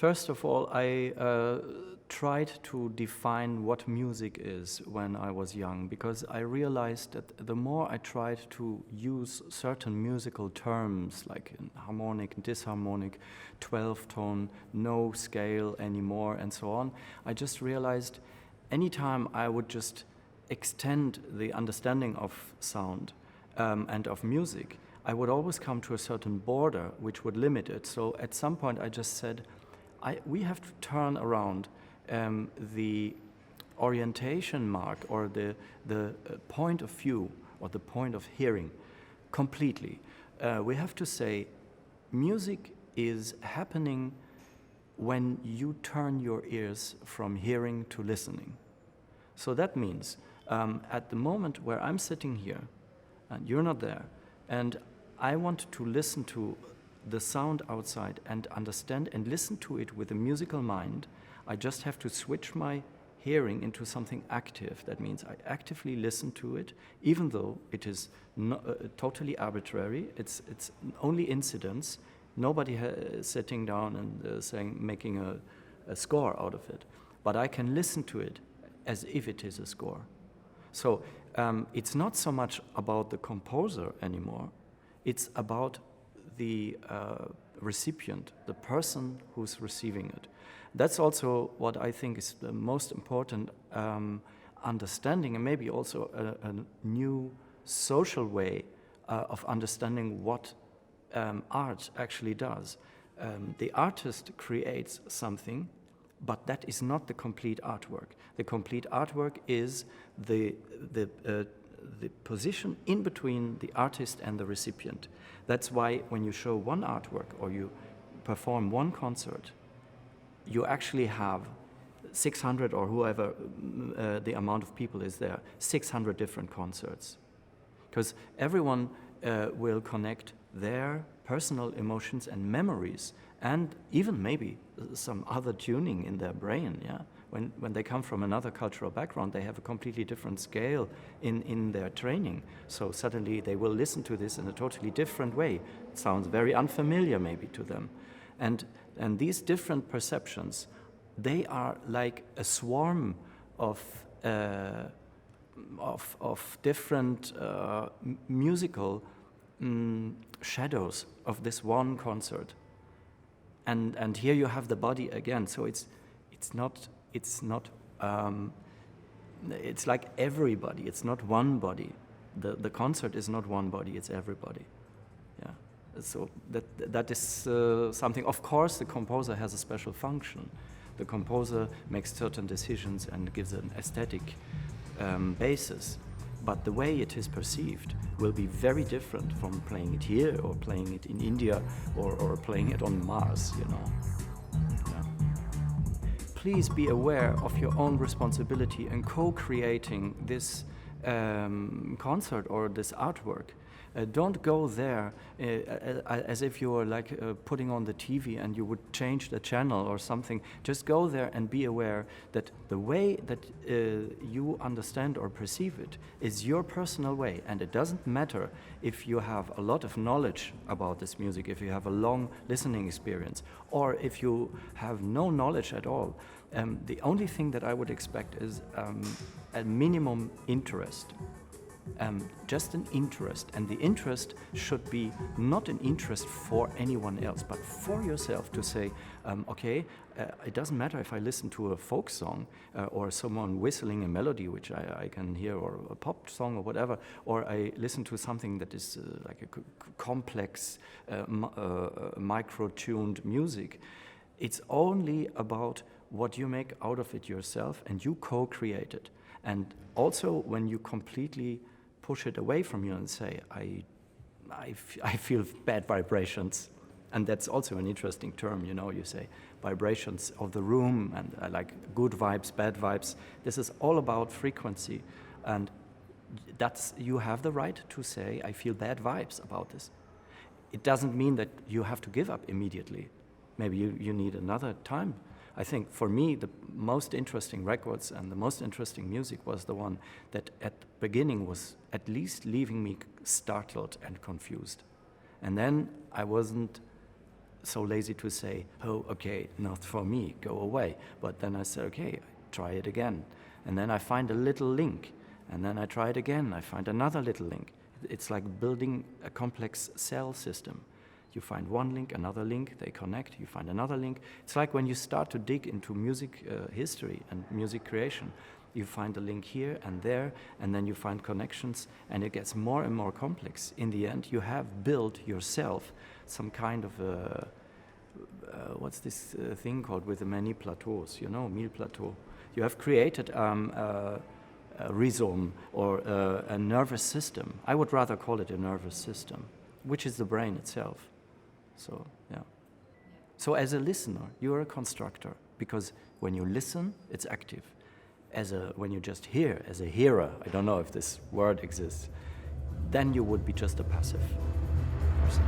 First of all, I tried to define what music is when I was young, because I realized that the more I tried to use certain musical terms like harmonic, disharmonic, 12-tone, no scale anymore, and so on, I just realized anytime I would just extend the understanding of sound and of music, I would always come to a certain border which would limit it. So at some point I just said, we have to turn around the orientation mark or the point of view or the point of hearing completely. We have to say music is happening when you turn your ears from hearing to listening. So that means at the moment where I'm sitting here and you're not there, and I want to listen to the sound outside and understand and listen to it with a musical mind, I just have to switch my hearing into something active. That means I actively listen to it, even though it is totally arbitrary. It's only incidents. Nobody is sitting down and making a score out of it. But I can listen to it as if it is a score. So it's not so much about the composer anymore. It's about the recipient, the person who's receiving it. That's also what I think is the most important understanding, and maybe also a new social way of understanding what art actually does. The artist creates something, but that is not the complete artwork. The complete artwork is the position in between the artist and the recipient. That's why when you show one artwork or you perform one concert, you actually have 600 or whoever the amount of people is there, 600 different concerts. Because everyone will connect their personal emotions and memories and even maybe some other tuning in their brain, yeah? When they come from another cultural background, they have a completely different scale in their training. So suddenly they will listen to this in a totally different way. It sounds very unfamiliar maybe to them. And these different perceptions, they are like a swarm of different musical shadows of this one concert. And here you have the body again. So it's like everybody. It's not one body. The concert is not one body. It's everybody. Yeah. So that is something. Of course, the composer has a special function. The composer makes certain decisions and gives an aesthetic basis. But the way it is perceived will be very different from playing it here or playing it in India or playing it on Mars, you know. Yeah. Please be aware of your own responsibility in co-creating this concert or this artwork. Don't go there as if you were like putting on the TV and you would change the channel or something. Just go there and be aware that the way that you understand or perceive it is your personal way. And it doesn't matter if you have a lot of knowledge about this music, if you have a long listening experience, or if you have no knowledge at all. The only thing that I would expect is a minimum interest. Just an interest, and the interest should be not an interest for anyone else, but for yourself to say, okay, it doesn't matter if I listen to a folk song or someone whistling a melody, which I can hear, or a pop song or whatever, or I listen to something that is like a complex, micro-tuned music. It's only about what you make out of it yourself, and you co-create it. And also when you completely push it away from you and say, I feel bad vibrations. And that's also an interesting term, you know, you say vibrations of the room, and I like good vibes, bad vibes. This is all about frequency. And you have the right to say, I feel bad vibes about this. It doesn't mean that you have to give up immediately. Maybe you need another time. I think for me, the most interesting records and the most interesting music was the one that at the beginning was at least leaving me startled and confused. And then I wasn't so lazy to say, oh, okay, not for me, go away. But then I say, okay, try it again. And then I find a little link. And then I try it again, I find another little link. It's like building a complex cell system. You find one link, another link, they connect, you find another link. It's like when you start to dig into music history and music creation, you find a link here and there, and then you find connections, and it gets more and more complex. In the end, you have built yourself some kind of a, what's this thing called with the many plateaus, you know, mille plateaux. You have created a rhizome or a nervous system. I would rather call it a nervous system, which is the brain itself. So, yeah. So as a listener, you're a constructor, because when you listen, it's active. When you just hear, as a hearer, I don't know if this word exists, then you would be just a passive person.